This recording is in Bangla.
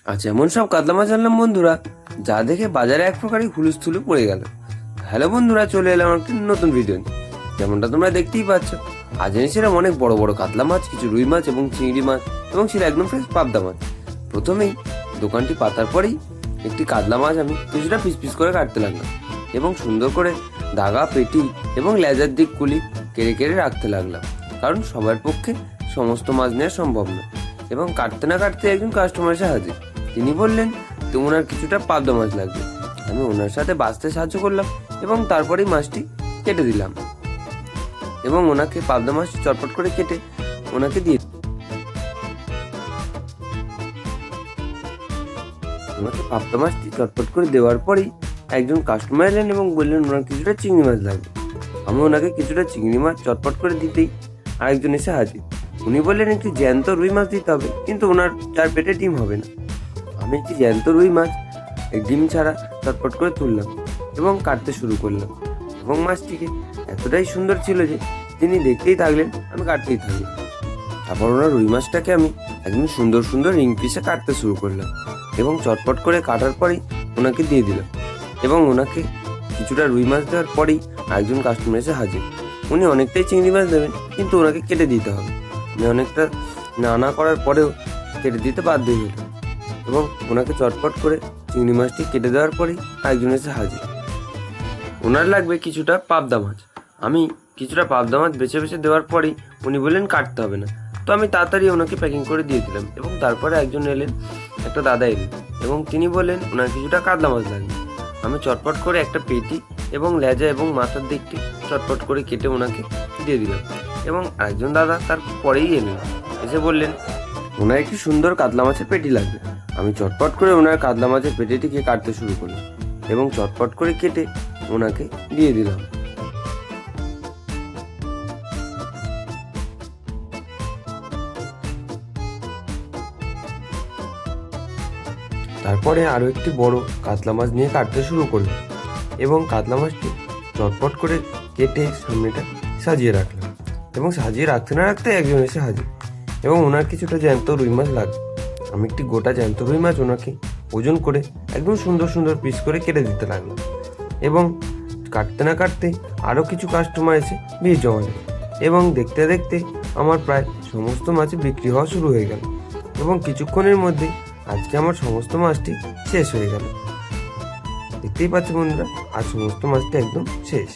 আজ এমন সব কাতলা মাছ আনলাম বন্ধুরা, যা দেখে বাজারে এক প্রকারই হুলুস্থুলু পড়ে গেল। হ্যালো বন্ধুরা, চলে এলাম একটি নতুন ভিডিও নিয়ে। যেমনটা তোমরা দেখতেই পাচ্ছ, আজ এনেছিলাম অনেক বড় বড় কাতলা মাছ, কিছু রুই মাছ এবং চিংড়ি মাছ, এবং সেটা একদম ফ্রেশ পাবদা মাছ। প্রথমেই দোকানটি পাতার পরেই একটি কাতলা মাছ আমি কিছুটা পিস পিস করে কাটতে লাগলাম, এবং সুন্দর করে দাগা, পেটি এবং লেজার দিক কুলি কেড়ে কেড়ে রাখতে লাগলাম, কারণ সবার পক্ষে সমস্ত মাছ নেওয়া সম্ভব না। এবং কাটতে না কাটতে একজন কাস্টমার এসে হাজির। তিনি বললেন তো ওনার কিছুটা পাবদা মাছ লাগবে। আমি ওনার সাথে বাছতে সাহায্য করলাম এবং তারপরেই মাছটি কেটে দিলাম, এবং ওনাকে পাবদা মাছটি চটপট করে কেটে ওনাকে দিয়ে ওনাকে পাবদা মাছটি চটপট করে দেওয়ার পরেই একজন কাস্টমার এলেন এবং বললেন ওনার কিছুটা চিংড়ি মাছ লাগবে। আমি ওনাকে কিছুটা চিংড়ি মাছ চটপট করে দিতেই আরেকজন এসে হাজির। উনি বললেন একটি জ্যান্ত রুই মাছ দিতে হবে, কিন্তু ওনার যার পেটে ডিম হবে না। আমি একটি জ্যান্ত রুই মাছ ডিম ছাড়া চটপট করে তুললাম এবং কাটতে শুরু করলাম, এবং মাছটিকে এতটাই সুন্দর ছিল যে তিনি দেখতেই থাকলেন, আমি কাটতেই থাকলাম। তারপর ওনার রুই মাছটাকে আমি একদম সুন্দর সুন্দর রিং পিসে কাটতে শুরু করলাম, এবং চটপট করে কাটার পরেই ওনাকে দিয়ে দিলাম। এবং ওনাকে কিছুটা রুই মাছ দেওয়ার পরেই আরেকজন কাস্টমার এসে হাজির। উনি অনেকটাই চিংড়ি মাছ দেবেন, কিন্তু ওনাকে কেটে দিতে হবে। আমি অনেকটা না করার পরেও কেটে দিতে বাধ্য হলাম, এবং ওনাকে চটপট করে চিংড়ি মাছটি কেটে দেওয়ার পরেই আরেকজন এসে হাজির। ওনার লাগবে কিছুটা পাবদা মাছ। আমি কিছুটা পাবদা মাছ বেছে বেছে দেওয়ার পরেই উনি বললেন কাটতে হবে না। তো আমি তাড়াতাড়ি ওনাকে প্যাকিং করে দিয়ে দিলাম, এবং তারপরে একজন এলেন, একটা দাদা এলেন, এবং তিনি বললেন ওনার কিছুটা কাতলা মাছ লাগবে। আমি চটপট করে একটা পেটি এবং লেজা এবং মাথার দিকটি চটপট করে কেটে ওনাকে দিয়ে দিলাম, এবং আরেকজন দাদা তার পরেই এলেন, এসে বললেন ওনার একটি সুন্দর কাতলা মাছের পেটি লাগবে। আমি চটপট করে ওনার কাতলা মাছের পেটিটিকে কাটতে শুরু করলাম, এবং চটপট করে কেটে ওনাকে দিয়ে দিলাম। তারপরে আরও একটি বড় কাতলা মাছ নিয়ে কাটতে শুরু করলাম, এবং কাতলা মাছটি চটপট করে কেটে সামনেটা সাজিয়ে রাখলাম, এবং সাজিয়ে রাখতে না রাখতে একজন এসে হাজির, এবং ওনার কিছুটা জ্যান্ত রুই মাছ লাগবে। আমি একটি গোটা জ্যান্ত রুই মাছ ওনাকে ওজন করে একদম সুন্দর সুন্দর পিস করে কেটে দিতে লাগলাম, এবং কাটতে না কাটতে আরও কিছু কাস্টমার এসে ভিড় জমালেন, এবং দেখতে দেখতে আমার প্রায় সমস্ত মাছই বিক্রি হওয়া শুরু হয়ে গেল, এবং কিছুক্ষণের মধ্যে আজকে আমার সমস্ত মাছটি শেষ হয়ে গেল। দেখতেই পাচ্ছ বন্ধুরা, আজ সমস্ত মাছটি একদম শেষ।